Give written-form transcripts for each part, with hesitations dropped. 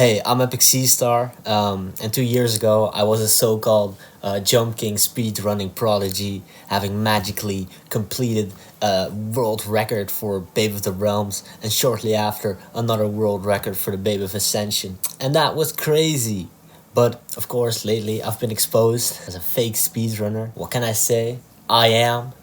Hey, I'm Epic Sea Star, and 2 years ago I was a so-called Jump King speedrunning prodigy, having magically completed a world record for Babe of the Realms, and shortly after another world record for the Babe of Ascension. And that was crazy! But of course lately I've been exposed as a fake speedrunner. What can I say? I am.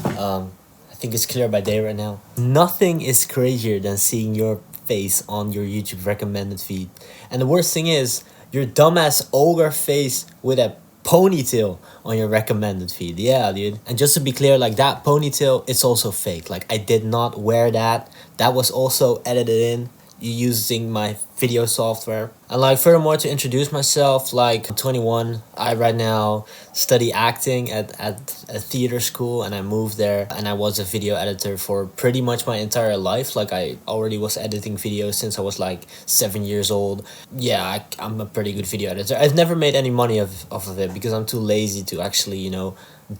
I think it's clear by day right now. Nothing is crazier than seeing your face on your YouTube recommended feed. And the worst thing is, your dumbass ogre face with a ponytail on your recommended feed. Yeah, dude. And just to be clear, like that ponytail, it's also fake. Like I did not wear that. That was also edited in using my video software. And like furthermore, to introduce myself, like I'm 21. I right now study acting at a theater school, and I moved there, and I was a video editor for pretty much my entire life. Like I already was editing videos since I was like 7 years old. Yeah, I'm a pretty good video editor. I've never made any money off of it because I'm too lazy to actually,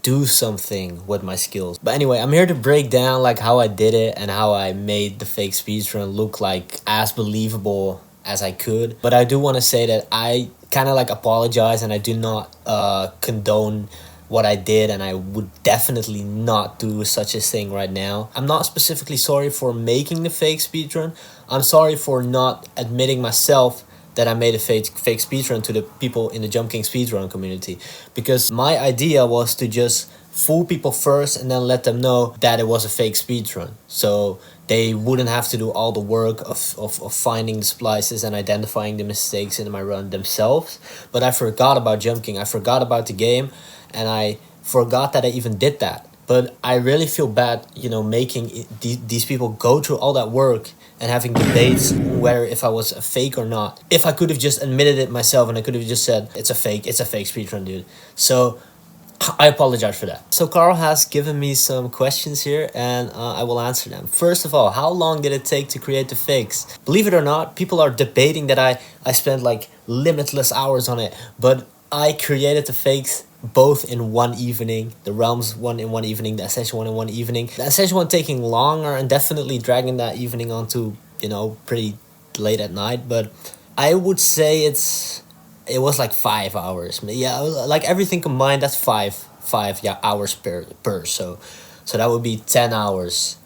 do something with my skills. But anyway, I'm here to break down like how I did it and how I made the fake speedrun look like as believable as I could. But I do want to say that I kind of like apologize, and I do not condone what I did, and I would definitely not do such a thing right now. I'm not specifically sorry for making the fake speedrun. I'm sorry for not admitting myself that I made a fake speedrun to the people in the Jump King speedrun community, because my idea was to just fool people first and then let them know that it was a fake speedrun, so they wouldn't have to do all the work of finding the splices and identifying the mistakes in my run themselves. But I forgot about Jump King, I forgot about the game, and I forgot that I even did that. But I really feel bad, making these people go through all that work and having debates whether if I was a fake or not. If I could have just admitted it myself and I could have just said, it's a fake speedrun, dude. So I apologize for that. So Karl has given me some questions here, and I will answer them. First of all, how long did it take to create the fakes? Believe it or not, people are debating that I spent like limitless hours on it, but I created the fakes both in one evening. The Realms one in one evening, the Ascension one in one evening. The Ascension one taking longer and definitely dragging that evening onto, pretty late at night. But I would say it was like 5 hours. Yeah, like everything combined, that's five hours per. So that would be 10 hours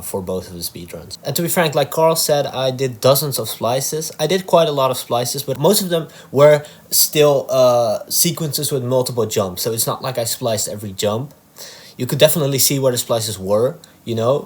for both of the speedruns. And to be frank, like Karl said, I did dozens of splices. I did quite a lot of splices, but most of them were still sequences with multiple jumps. So it's not like I spliced every jump. You could definitely see where the splices were,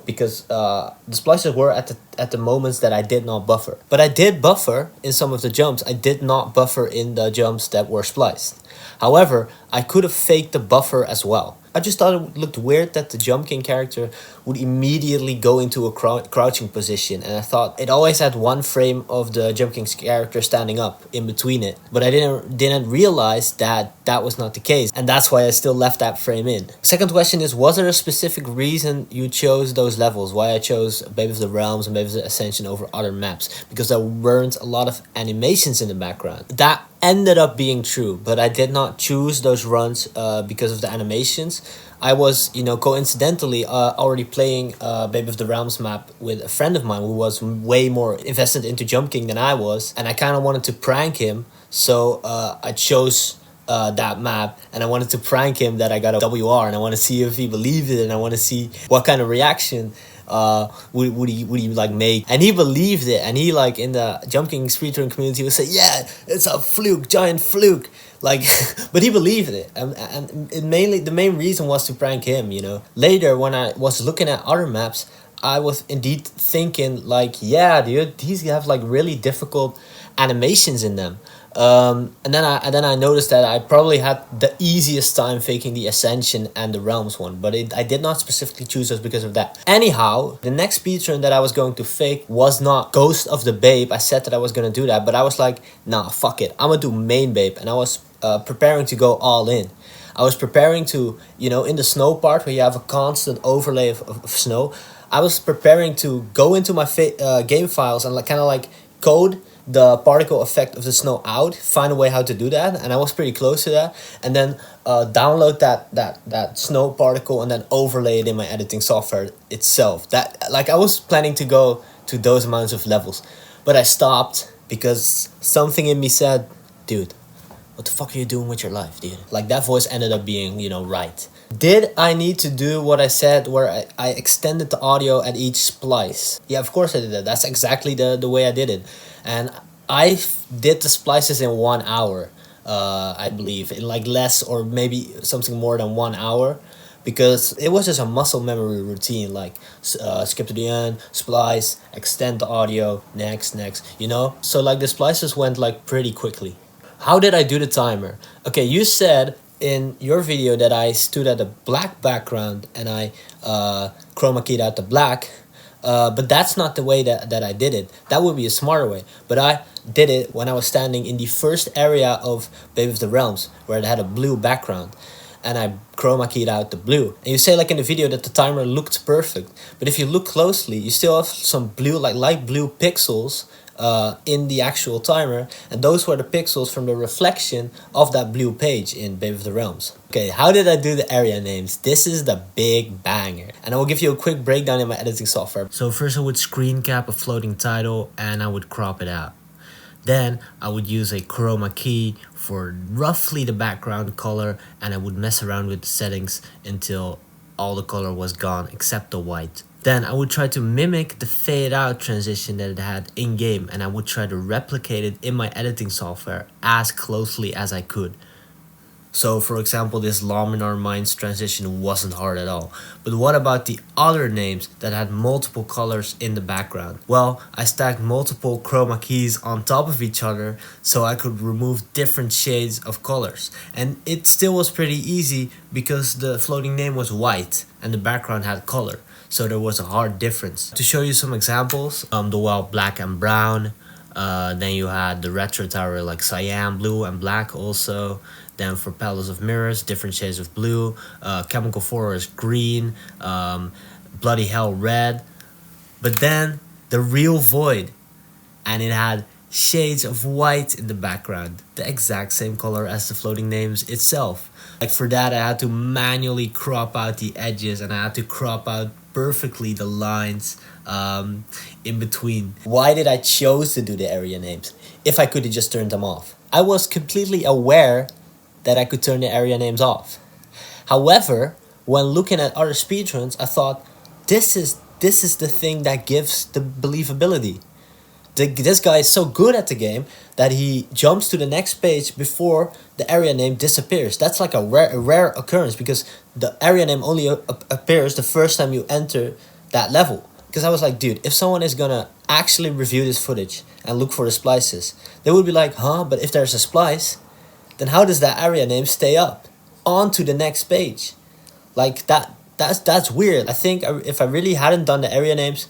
because the splices were at the moments that I did not buffer. But I did buffer in some of the jumps. I did not buffer in the jumps that were spliced. However, I could have faked the buffer as well. I just thought it looked weird that the Jump King character would immediately go into a crouching position, and I thought it always had one frame of the Jump King's character standing up in between it. But I didn't realize that that was not the case, and that's why I still left that frame in. Second question is, was there a specific reason you chose those levels? Why I chose Babe of the Realms and Babe of the Ascension over other maps? Because there weren't a lot of animations in the background. That ended up being true, but I did not choose those runs because of the animations. I was, coincidentally already playing Babe of the Realms map with a friend of mine who was way more invested into Jump King than I was, and I kind of wanted to prank him, so I chose that map, and I wanted to prank him that I got a WR, and I want to see if he believed it, and I want to see what kind of reaction would he like make. And he believed it, and he like in the Jump King speedrun community would say, yeah, it's a fluke, giant fluke, like but he believed it, and the main reason was to prank him. Later when I was looking at other maps, I was indeed thinking like, yeah, dude, these have like really difficult animations in them. And then I noticed that I probably had the easiest time faking the Ascension and the Realms one, but I did not specifically choose those because of that. Anyhow, the next speedrun that I was going to fake was not Ghost of the Babe. I said that I was going to do that, but I was like, nah, fuck it, I'm gonna do Main Babe, and I was preparing to go all in. I was preparing to, in the snow part where you have a constant overlay of snow, I was preparing to go into my game files and kind of like code the particle effect of the snow out, find a way how to do that, and I was pretty close to that, and then download that snow particle and then overlay it in my editing software itself. That, like, I was planning to go to those amounts of levels, but I stopped because something in me said, dude, what the fuck are you doing with your life, dude? Like, that voice ended up being, right. Did I need to do what I said where I extended the audio at each splice? Yeah, of course I did that. That's exactly the way I did it. And I did the splices in 1 hour, I believe, in like less or maybe something more than 1 hour. Because it was just a muscle memory routine, like skip to the end, splice, extend the audio, next, So like the splices went like pretty quickly. How did I do the timer? Okay, you said in your video that I stood at a black background and I chroma keyed out the black, but that's not the way that I did it. That would be a smarter way. But I did it when I was standing in the first area of Babe of the Realms, where it had a blue background. And I chroma keyed out the blue. And you say like in the video that the timer looked perfect. But if you look closely, you still have some blue, like light blue pixels in the actual timer, and those were the pixels from the reflection of that blue page in Babe of the Realms. Okay, how did I do the area names? This is the big banger, and I will give you a quick breakdown in my editing software. So first I would screen cap a floating title and I would crop it out. Then I would use a chroma key for roughly the background color, and I would mess around with the settings until all the color was gone except the white. Then I would try to mimic the fade out transition that it had in game, and I would try to replicate it in my editing software as closely as I could. So for example, this Laminar Mines transition wasn't hard at all. But what about the other names that had multiple colors in the background? Well, I stacked multiple chroma keys on top of each other so I could remove different shades of colors. And it still was pretty easy because the floating name was white and the background had color. So there was a hard difference. To show you some examples, the wild black and brown. Then you had the retro tower like cyan, blue and black also. Then for Palace of Mirrors, different shades of blue. Chemical Forest green. Bloody Hell red. But then the real void, and it had shades of white in the background, the exact same color as the floating names itself. Like for that I had to manually crop out the edges, and I had to crop out perfectly the lines in between. Why did I choose to do the area names if I could have just turned them off? I was completely aware that I could turn the area names off. However, when looking at other speedruns, I thought, this is the thing that gives the believability. This guy is so good at the game that he jumps to the next page before the area name disappears. That's like a rare occurrence, because the area name only appears the first time you enter that level. Because I was like, dude, if someone is gonna actually review this footage and look for the splices, they would be like, huh, but if there's a splice, then how does that area name stay up on to the next page? Like that's weird. I think if I really hadn't done the area names,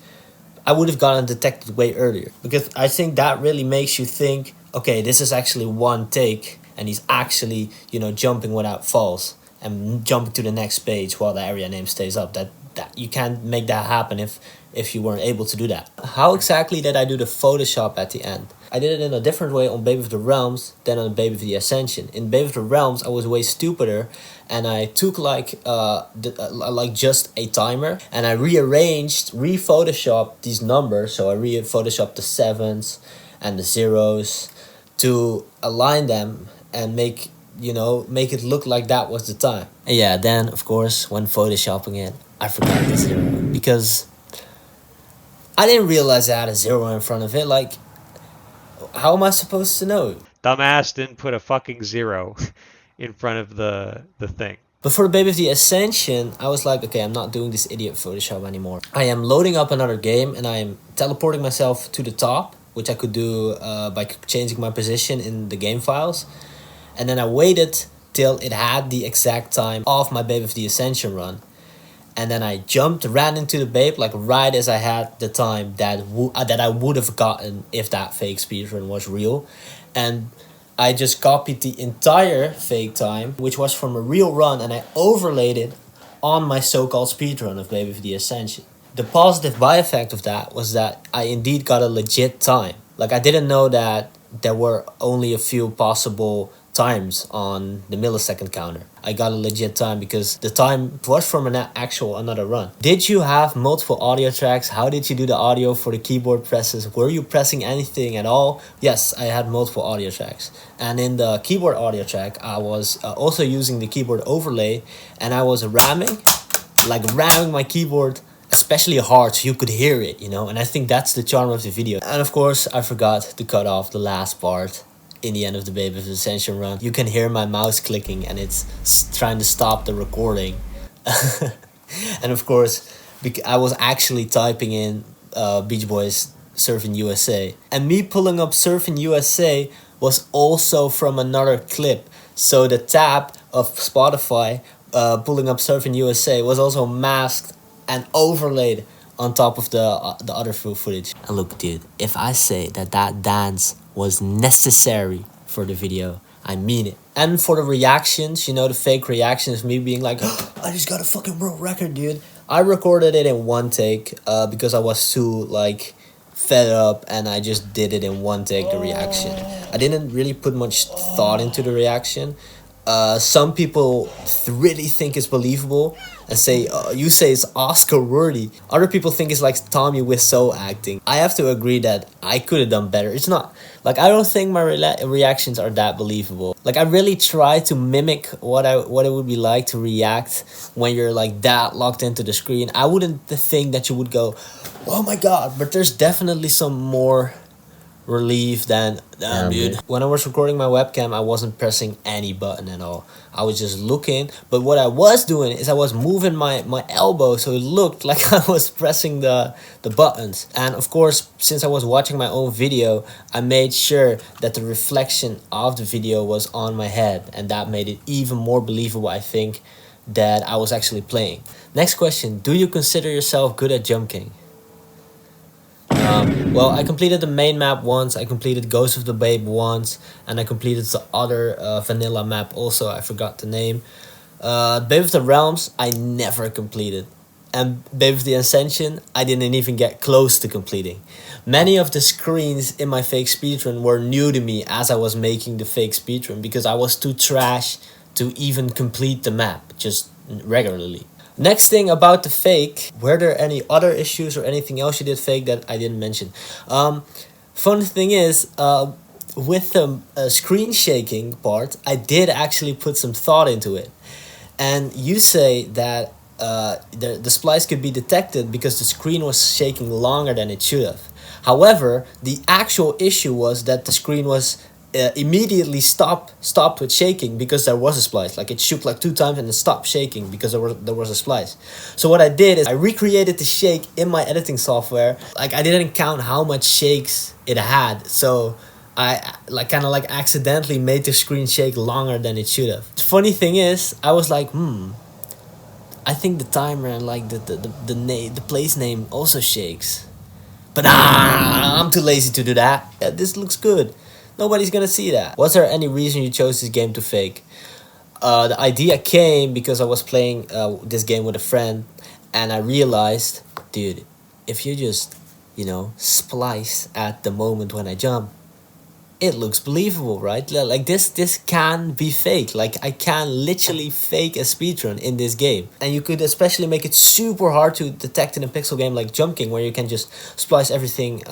I would have gotten detected way earlier, because I think that really makes you think, okay, this is actually one take and he's actually, jumping without falls and jumping to the next page while the area name stays up. That you can't make that happen if you weren't able to do that. How exactly did I do the Photoshop at the end? I did it in a different way on Babe of the Realms than on Babe of the Ascension. In Babe of the Realms, I was way stupider, and I took just a timer, and I re-photoshopped these numbers. So I re-photoshopped the 7s and the 0s to align them and make it look like that was the time. And yeah, then of course when photoshopping it, I forgot the 0 because I didn't realize I had a 0 in front of it. Like, how am I supposed to know? Dumbass didn't put a fucking 0 in front of the thing. But for the Babe of the Ascension, I was like, okay, I'm not doing this idiot Photoshop anymore. I am loading up another game and I am teleporting myself to the top, which I could do by changing my position in the game files. And then I waited till it had the exact time of my Babe of the Ascension run. And then I ran into the Babe, like right as I had the time that I would have gotten if that fake speedrun was real. And I just copied the entire fake time, which was from a real run, and I overlaid it on my so-called speedrun of Babe of the Ascension. The positive by-effect of that was that I indeed got a legit time. Like, I didn't know that there were only a few possible times on the millisecond counter. I got a legit time because the time was from an actual another run. Did you have multiple audio tracks? How did you do the audio for the keyboard presses? Were you pressing anything at all? Yes, I had multiple audio tracks. And in the keyboard audio track, I was also using the keyboard overlay, and I was ramming my keyboard especially hard so you could hear it, you know. And I think that's the charm of the video. And of course, I forgot to cut off the last part in the end of the Babe of Ascension run. You can hear my mouse clicking, and it's trying to stop the recording. And of course, I was actually typing in Beach Boys Surfing USA, and me pulling up Surfing USA was also from another clip. So the tab of Spotify pulling up Surfing USA was also masked and overlaid on top of the other footage. And look, dude, if I say that dance was necessary for the video, I mean it. And for the reactions, you know, the fake reactions, me being like, oh, I just got a fucking world record, dude. I recorded it in one take because I was too, like, fed up, and I just did it in one take, the reaction. I didn't really put much thought into the reaction. Some people really think it's believable and say, you say it's Oscar worthy. Other people think it's like Tommy Wiseau acting. I have to agree that I could have done better. It's not, like, I don't think my reactions are that believable. Like, I really try to mimic what it would be like to react when you're like that locked into the screen. I wouldn't think that you would go, oh my god, but there's definitely some more relief than damn, dude. When I was recording my webcam, I wasn't pressing any button at all. I was just looking, but what I was doing is I was moving my elbow so it looked like I was pressing the buttons. And of course, since I was watching my own video, I made sure that the reflection of the video was on my head, and that made it even more believable, I think, that I was actually playing. Next question, do you consider yourself good at Jump King? Well, I completed the main map once, I completed Ghost of the Babe once, and I completed the other vanilla map also, I forgot the name. Babe of the Realms, I never completed. And Babe of the Ascension, I didn't even get close to completing. Many of the screens in my fake speedrun were new to me as I was making the fake speedrun, because I was too trash to even complete the map, just regularly. Next thing about the fake, were there any other issues or anything else you did fake that I didn't mention? Funny thing is, with the screen shaking part, I did actually put some thought into it. And you say that the splice could be detected because the screen was shaking longer than it should have. However, the actual issue was that the screen was immediately stopped with shaking because there was a splice. Like, it shook like 2 times and it stopped shaking because there was a splice. So what I did is I recreated the shake in my editing software. Like, I didn't count how much shakes it had, so I kind of accidentally made the screen shake longer than it should have. The funny thing is, I was like, I think the timer and like the place name also shakes, but I'm too lazy to do that. Yeah, this looks good. Nobody's gonna see that. Was there any reason you chose this game to fake? The idea came because I was playing this game with a friend, and I realized, dude, if you just, you know, splice at the moment when I jump, it looks believable, right? Like, this can be fake. Like, I can literally fake a speedrun in this game. And you could especially make it super hard to detect in a pixel game like Jump King, where you can just splice everything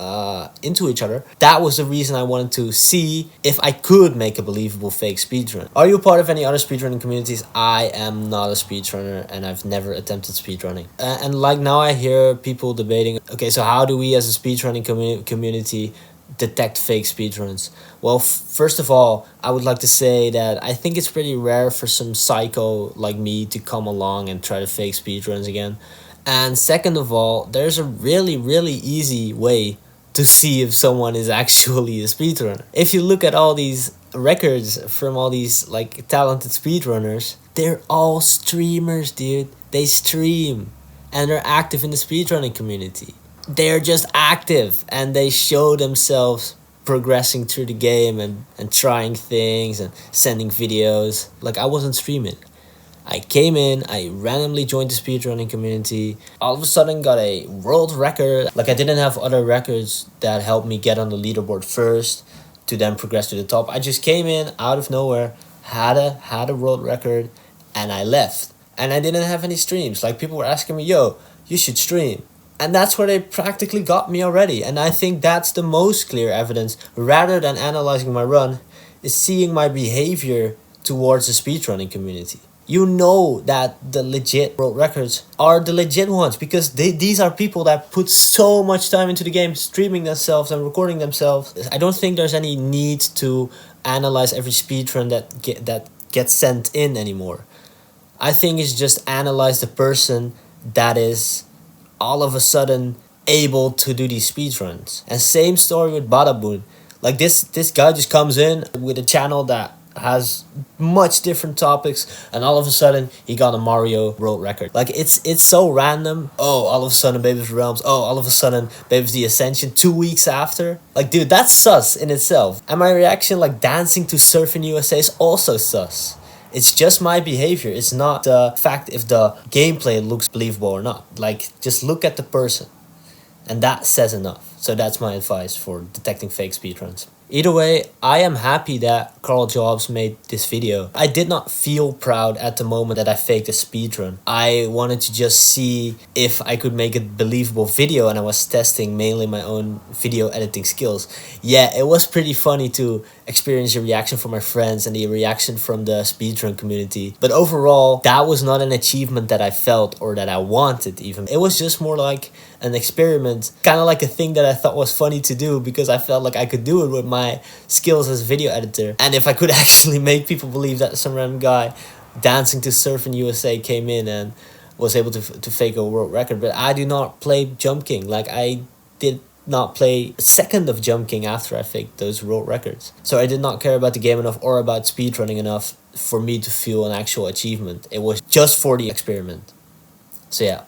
into each other. That was the reason I wanted to see if I could make a believable fake speedrun. Are you part of any other speedrunning communities? I am not a speedrunner, and I've never attempted speedrunning. And like, now I hear people debating, okay, so how do we as a speedrunning community detect fake speedruns? Well, first of all, I would like to say that I think it's pretty rare for some psycho like me to come along and try to fake speedruns again. And second of all, there's a really easy way to see if someone is actually a speedrunner. If you look at all these records from all these like talented speedrunners, they're all streamers, dude. They stream and they're active in the speedrunning community. They're just active and they show themselves progressing through the game and trying things and sending videos. Like, I wasn't streaming. I came in, I randomly joined the speedrunning community, all of a sudden got a world record. Like, I didn't have other records that helped me get on the leaderboard first. to then progress to the top. I just came in out of nowhere, had a world record, and I left. And I didn't have any streams. Like, people were asking me, yo, you should stream. And that's where they practically got me already. And I think that's the most clear evidence, rather than analyzing my run, is seeing my behavior towards the speedrunning community. You know that the legit world records are the legit ones, because these are people that put so much time into the game, streaming themselves and recording themselves. I don't think there's any need to analyze every speedrun that gets sent in anymore. I think it's just analyze the person that is all of a sudden able to do these speedruns. And same story with Badaboon. Like, this guy just comes in with a channel that has much different topics, and all of a sudden he got a Mario world record. Like, it's so random. Oh, all of a sudden Baby's Realms. Oh, all of a sudden Baby's The Ascension 2 weeks after. Like, dude, that's sus in itself. And my reaction, like dancing to Surfing USA, is also sus. It's just my behavior. It's not the fact if the gameplay looks believable or not. Like, just look at the person, and that says enough. So that's my advice for detecting fake speedruns. Either way, I am happy that Karl Jobst made this video. I did not feel proud at the moment that I faked a speedrun. I wanted to just see if I could make a believable video, and I was testing mainly my own video editing skills. Yeah, it was pretty funny to experience the reaction from my friends and the reaction from the speedrun community. But overall, that was not an achievement that I felt or that I wanted even. It was just more like an experiment, kind of like a thing that I thought was funny to do, because I felt like I could do it with my skills as a video editor. And if I could actually make people believe that some random guy dancing to Surfing USA came in and was able to fake a world record. But I do not play Jump King. Like, I did not play a second of Jump King after I faked those world records. So I did not care about the game enough or about speedrunning enough for me to feel an actual achievement. It was just for the experiment. So yeah.